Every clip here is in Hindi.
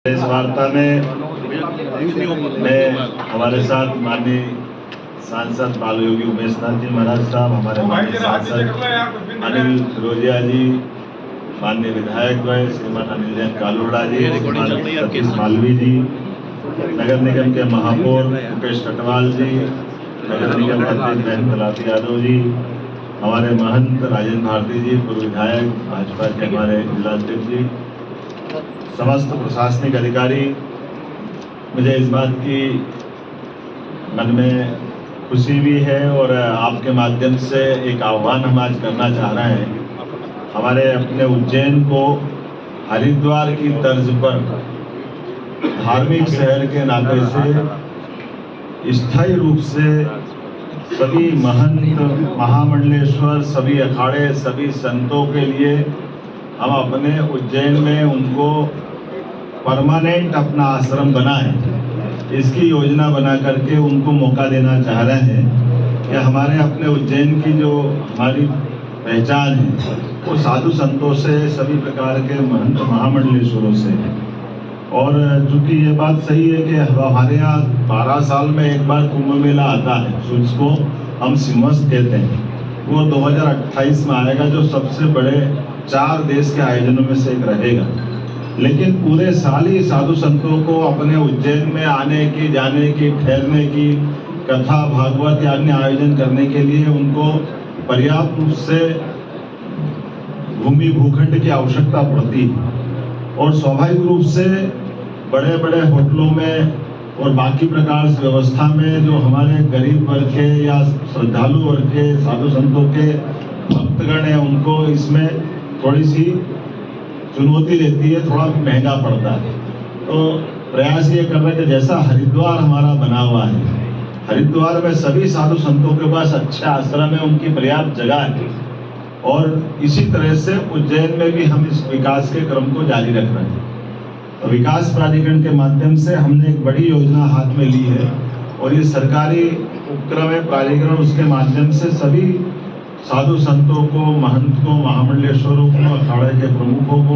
इस वार्ता में मैं हमारे साथ माननीय सांसद बालयोगी उमेश नाथ जी महाराज साहब, हमारे माननीय सांसद अनिल फिरोजिया जी, माननीय विधायक द्वय श्रीमान अनिल जैन कालोड़ा जी, श्रीमान सतीश मालवी जी, नगर निगम के महापौर मुकेश कटवाल जी, नगर निगम मंत्री बहन कलाती यादव जी, हमारे महंत राजेंद्र भारती जी, पूर्व विधायक भाजपा के हमारे जिलाध्यक्ष जी, समस्त प्रशासनिक अधिकारी, मुझे इस बात की मन में खुशी भी है और आपके माध्यम से एक आह्वान हम आज करना चाह रहे हैं। हमारे अपने उज्जैन को हरिद्वार की तर्ज पर धार्मिक शहर के नाते से स्थायी रूप से सभी महंत, महामंडलेश्वर, सभी अखाड़े, सभी संतों के लिए हम अपने उज्जैन में उनको परमानेंट अपना आश्रम बनाएं, इसकी योजना बना करके उनको मौका देना चाह रहे हैं कि हमारे अपने उज्जैन की जो हमारी पहचान है वो साधु संतों से, सभी प्रकार के महंत महामंडलेश्वरों से है। और चूंकि ये बात सही है कि हमारे यहाँ 12 साल में एक बार कुंभ मेला आता है, जिसको हम सिमस्त कहते हैं, वो 2028 में आएगा, जो सबसे बड़े 4 देश के आयोजनों में से एक रहेगा। लेकिन पूरे साल ही साधु संतों को अपने उज्जैन में आने की, जाने की, ठहरने की, कथा भागवत या अन्य आयोजन करने के लिए उनको पर्याप्त रूप से भूमि भूखंड की आवश्यकता पड़ती है। और स्वाभाविक रूप से बड़े बड़े होटलों में और बाकी प्रकार से व्यवस्था में जो हमारे गरीब वर्ग के या श्रद्धालु वर्ग के साधु संतों के भक्तगण हैं, उनको इसमें थोड़ी सी चुनौती रहती है, थोड़ा महंगा पड़ता है। तो प्रयास ये कर रहे हैं कि जैसा हरिद्वार हमारा बना हुआ है, हरिद्वार में सभी साधु संतों के पास अच्छे आश्रम है, उनकी पर्याप्त जगह है, और इसी तरह से उज्जैन में भी हम इस विकास के क्रम को जारी रख रहे हैं। तो विकास प्राधिकरण के माध्यम से हमने एक बड़ी योजना हाथ में ली है, और ये सरकारी उपक्रम है प्राधिकरण, उसके माध्यम से सभी साधु संतों को, महंत को, महामंडलेश्वरों को, अखाड़े के प्रमुखों को,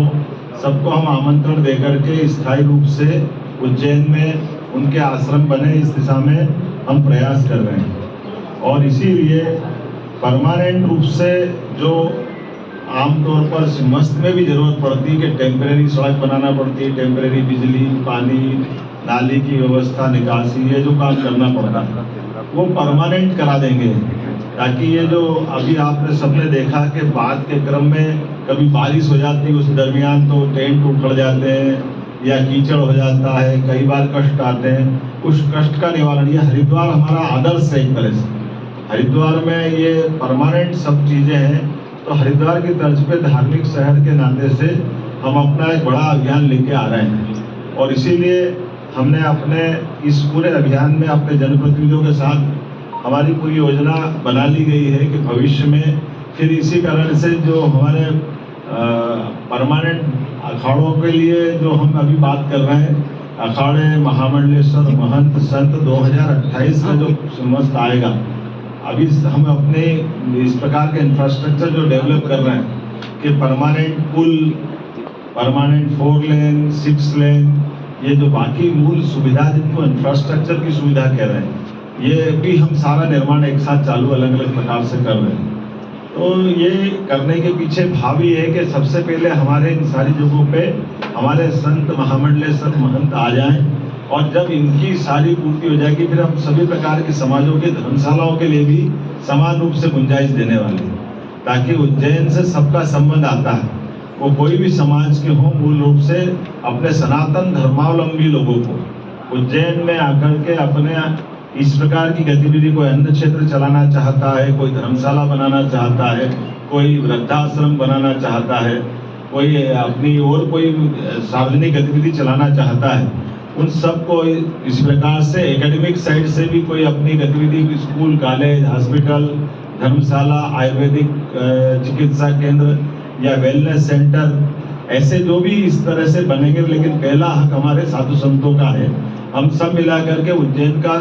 सबको हम आमंत्रण देकर के स्थायी रूप से उज्जैन में उनके आश्रम बने, इस दिशा में हम प्रयास कर रहे हैं। और इसीलिए परमानेंट रूप से जो आमतौर पर सिमस्त में भी जरूरत पड़ती है कि टेम्परेरी सड़क बनाना पड़ती है, टेम्परेरी बिजली, पानी, नाली की व्यवस्था, निकासी, ये जो काम करना पड़ता है वो परमानेंट करा देंगे, ताकि ये जो अभी आपने सबने देखा कि बाद के क्रम में कभी बारिश हो जाती है, उस दरमियान तो टेंट उखड़ जाते हैं या कीचड़ हो जाता है, कई बार कष्ट आते हैं। उस कष्ट का निवारण ये हरिद्वार हमारा आदर्श है। एक तरह से हरिद्वार में ये परमानेंट सब चीज़ें हैं। तो हरिद्वार की तर्ज पे धार्मिक शहर के नाते से हम अपना एक बड़ा अभियान लेके आ रहे हैं, और इसीलिए हमने अपने इस पूरे अभियान में अपने जनप्रतिनिधियों के साथ हमारी पूरी योजना बना ली गई है कि भविष्य में फिर इसी कारण से जो हमारे परमानेंट अखाड़ों के लिए जो हम अभी बात कर रहे हैं, अखाड़े, महामंडलेश्वर, महंत, संत 2028 में जो समस्त आएगा, अभी हम अपने इस प्रकार के इंफ्रास्ट्रक्चर जो डेवलप कर रहे हैं कि परमानेंट पुल, परमानेंट 4 लेन, 6 लेन, ये जो बाकी मूल सुविधा जिनको इंफ्रास्ट्रक्चर की सुविधा कह रहे हैं, ये भी हम सारा निर्माण एक साथ चालू अलग अलग प्रकार से कर रहे हैं। तो ये करने के पीछे भाव ये है कि सबसे पहले हमारे इन सारी जगहों पे हमारे संत, महामंडलेश्वर, महंत आ जाएं, और जब इनकी सारी पूर्ति हो जाएगी फिर हम सभी प्रकार के समाजों के धर्मशालाओं के लिए भी समान रूप से गुंजाइश देने वाले हैं, ताकि उज्जैन से सबका संबंध आता है, वो कोई भी समाज के हों, मूल रूप से अपने सनातन धर्मावलंबी लोगों को उज्जैन में आकर के अपने इस प्रकार की गतिविधि, कोई अन्न क्षेत्र चलाना चाहता है, कोई धर्मशाला बनाना चाहता है, कोई वृद्धाश्रम बनाना चाहता है, कोई अपनी और कोई सार्वजनिक गतिविधि चलाना चाहता है, उन सबको इस प्रकार से एकेडमिक साइड से भी कोई अपनी गतिविधि, स्कूल, कॉलेज, हॉस्पिटल, धर्मशाला, आयुर्वेदिक चिकित्सा केंद्र या वेलनेस सेंटर, ऐसे जो भी इस तरह से बनेंगे। लेकिन पहला हक हमारे साधु संतों का है। हम सब मिला करके उज्जैन का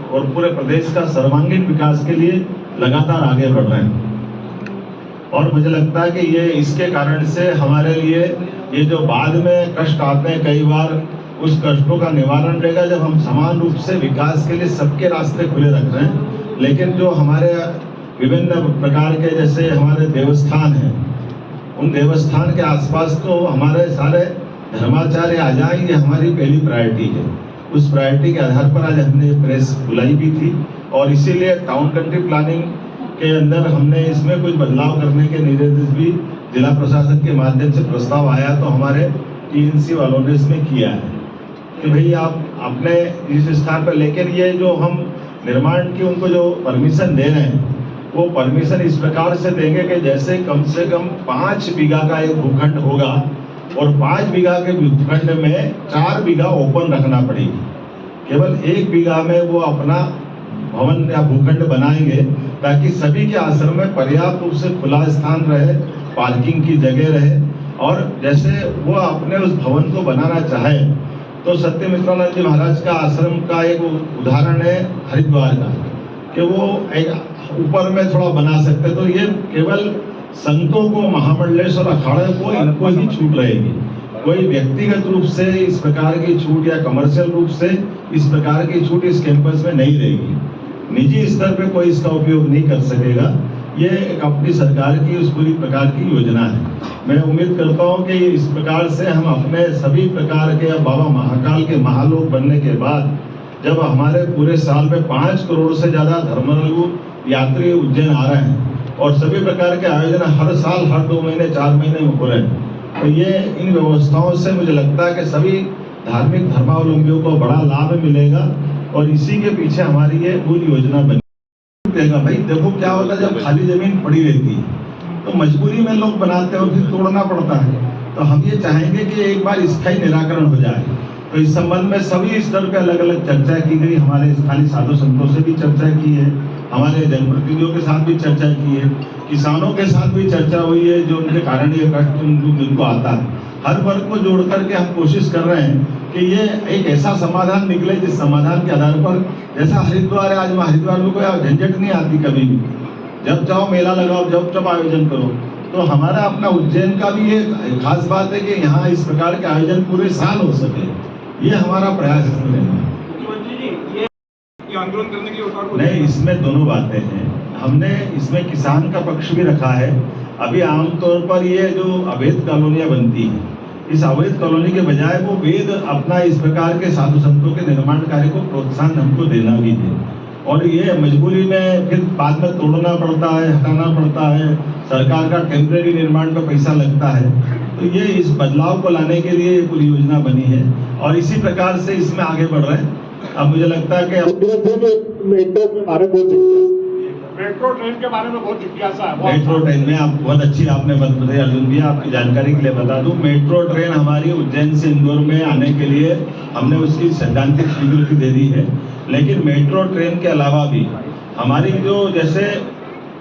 और पूरे प्रदेश का सर्वांगीण विकास के लिए लगातार आगे बढ़ रहे हैं। और मुझे लगता है कि ये इसके कारण से हमारे लिए ये जो बाद में कष्ट आते हैं, कई बार उस कष्टों का निवारण रहेगा जब हम समान रूप से विकास के लिए सबके रास्ते खुले रख रहे हैं। लेकिन जो हमारे विभिन्न प्रकार के जैसे हमारे देवस्थान हैं, उन देवस्थान के आसपास तो हमारे सारे धर्माचार्य आ जाए, ये हमारी पहली प्रायोरिटी है। उस प्रायोरिटी के आधार पर आज हमने प्रेस बुलाई भी थी और इसीलिए टाउन कंट्री प्लानिंग के अंदर हमने इसमें कुछ बदलाव करने के निर्देश भी जिला प्रशासन के माध्यम से प्रस्ताव आया तो हमारे टीएनसी वालों ने इसमें किया है कि भाई आप अपने इस स्थान पर, लेकिन ये जो हम निर्माण की उनको जो परमिशन दे रहे हैं वो परमिशन इस प्रकार से देंगे कि जैसे कम से कम 5 बीघा का एक भूखंड होगा और 5 बीघा के भूखंड में 4 बीघा ओपन रखना पड़ेगी। केवल 1 बीघा में वो अपना भवन या भूखंड बनाएंगे ताकि सभी के आश्रम में पर्याप्त रूप से खुला स्थान रहे, पार्किंग की जगह रहे। और जैसे वो अपने उस भवन को बनाना चाहे तो सत्यमित्रानंद जी महाराज का आश्रम का एक उदाहरण है हरिद्वार का कि वो एक ऊपर में थोड़ा बना सकते, तो ये केवल संतों को, महामंडलेश्वर अखाड़े को, इनको ही छूट रहेगी। कोई व्यक्तिगत रूप से इस प्रकार की छूट या कमर्शियल रूप से इस प्रकार की छूट इस कैंपस में नहीं रहेगी। निजी स्तर पे कोई इसका उपयोग नहीं कर सकेगा। ये एक अपनी सरकार की उस पूरी प्रकार की योजना है। मैं उम्मीद करता हूँ कि इस प्रकार से हम अपने सभी प्रकार के बाबा महाकाल के महालोक बनने के बाद जब हमारे पूरे साल में 5 करोड़ से ज़्यादा धर्मालु यात्री उज्जैन आ रहे हैं और सभी प्रकार के आयोजन हर साल, हर 2 महीने, 4 महीने में हो रहे हैं, तो ये इन व्यवस्थाओं से मुझे लगता है कि सभी धार्मिक धर्मावलंबियों को बड़ा लाभ मिलेगा और इसी के पीछे हमारी ये पूरी योजना बनी देगा। भाई देखो क्या होता है, जब खाली जमीन पड़ी रहती है तो मजबूरी में लोग बनाते हैं और फिर तोड़ना पड़ता है। तो हम ये चाहेंगे कि एक बार इसका ही निराकरण हो जाए। तो इस संबंध में सभी स्तर पे अलग अलग चर्चा की गई। हमारे स्थानीय साधु संतों से भी चर्चा की है, हमारे जनप्रतिनिधियों के साथ भी चर्चा की है, किसानों के साथ भी चर्चा हुई है जो उनके कारण ये कष्ट उनको आता है। हर वर्ग को जोड़ करके हम कोशिश कर रहे हैं कि ये एक ऐसा समाधान निकले जिस समाधान के आधार पर, जैसा हरिद्वार है, आज हरिद्वार में कोई झंझट नहीं आती कभी भी, जब चाहो मेला लगाओ, जब आयोजन करो। तो हमारा अपना उज्जैन का भी ये खास बात है कि यहाँ इस प्रकार के आयोजन पूरे साल हो सके, ये हमारा प्रयास इसमें रहना है। आंदोलन करने की नहीं, इसमें दोनों बातें हैं। हमने इसमें किसान का पक्ष भी रखा है। अभी आमतौर पर ये जो अवैध कॉलोनियां बनती हैं, इस अवैध कॉलोनी के बजाय वो वेद अपना इस प्रकार के साधु संतों के निर्माण कार्य को प्रोत्साहन हमको देना भी है। और ये मजबूरी में फिर बाद में तोड़ना पड़ता है, हटाना पड़ता है, सरकार का टेम्परेरी निर्माण पर पैसा लगता है। तो ये इस बदलाव को लाने के लिए पूरी योजना बनी है और इसी प्रकार से इसमें आगे बढ़ रहे हैं। अब मुझे लगता है कि मेट्रो ट्रेन के बारे में बहुत जिज्ञासा है। मेट्रो ट्रेन में आप बहुत अच्छी आपने बताई अर्जुन भैया, आपकी जानकारी के लिए बता दूं, मेट्रो ट्रेन हमारी उज्जैन से इंदौर में आने के लिए हमने उसकी सैद्धांतिक स्वीकृति दे दी है। लेकिन मेट्रो ट्रेन के अलावा भी हमारी जो जैसे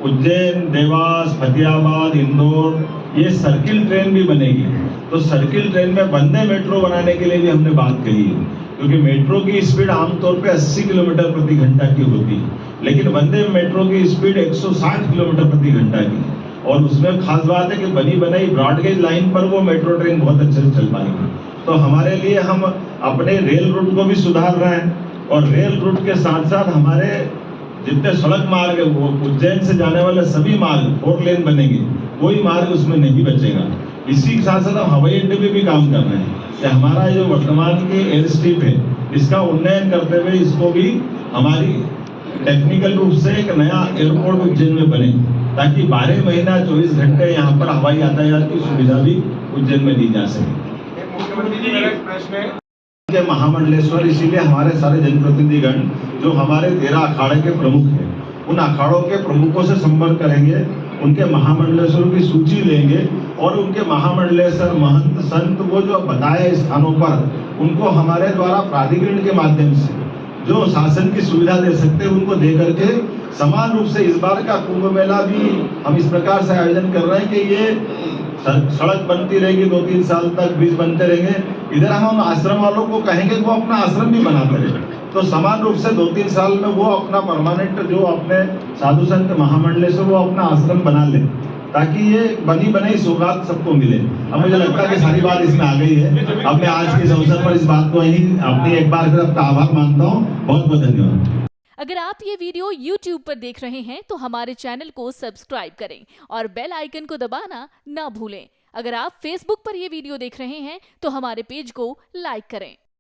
उज्जैन, देवास, फतेहाबाद, इंदौर, ये सर्किल ट्रेन भी बनेगी। तो सर्किल ट्रेन में वंदे मेट्रो बनाने के लिए भी हमने बात कही है, क्योंकि मेट्रो की स्पीड आमतौर पे 80 किलोमीटर प्रति घंटा की होती है, लेकिन वंदे मेट्रो की स्पीड 160 किलोमीटर प्रति घंटा की। और उसमें खास बात है कि बनी बनाई ब्रॉडगेज लाइन पर वो मेट्रो ट्रेन बहुत अच्छे से चल पाएगी। तो हमारे लिए हम अपने रेल रूट को भी सुधार रहे हैं और रेल रूट के साथ साथ हमारे जितने सड़क मार्ग है, वो उज्जैन से जाने वाले सभी मार्ग 4 लेन बनेंगे, कोई मार्ग उसमें नहीं बचेगा। इसी के साथ साथ हम हवाई अड्डे पे भी काम कर रहे हैं कि हमारा जो वर्तमान के एयर स्ट्रिप है, इसका उन्नयन करते हुए इसको भी हमारी टेक्निकल रूप से एक नया एयरपोर्ट उज्जैन में बने, ताकि 12 महीना 24 घंटे यहाँ पर हवाई यातायात की सुविधा भी उज्जैन में दी जा सके। मुख्यमंत्री जी मेरा एक प्रश्न है के महामंडलेश्वर, इसीलिए हमारे सारे जनप्रतिनिधिगण जो हमारे 13 अखाड़े के प्रमुख हैं, उन अखाड़ों के प्रमुखों से संपर्क करेंगे, उनके महामंडलेश्वर की सूची लेंगे और उनके महामंडलेश्वर महंत संत वो जो बताए स्थानों पर उनको हमारे द्वारा प्राधिकरण के माध्यम से जो शासन की सुविधा दे सकते हैं उनको दे करके समान रूप से इस बार का कुंभ मेला भी हम इस प्रकार से आयोजन कर रहे हैं कि ये सड़क बनती रहेगी 2-3 साल तक, ब्रिज बनते रहेंगे। इधर हम आश्रम वालों को कहेंगे वो अपना आश्रम भी बनाते रहे, तो समान रूप से 2-3 साल में वो अपना परमानेंट जो अपने साधु संत महामंडलेश्वर वो अपना आश्रम बना ले। ताकि ये बनी बनाई सौगात सबको मिले। अब मुझे लगता है कि सारी बात इसमें आ गई है। अब मैं आज के इस अवसर पर इस बात को ही अपनी एक बार फिर आपका आभार मानता हूँ। बहुत बहुत धन्यवाद। अगर आप ये वीडियो YouTube पर देख रहे हैं तो हमारे चैनल को सब्सक्राइब करें और बेल आइकन को दबाना ना भूलें। अगर आप Facebook पर ये वीडियो देख रहे हैं तो हमारे पेज को लाइक करें।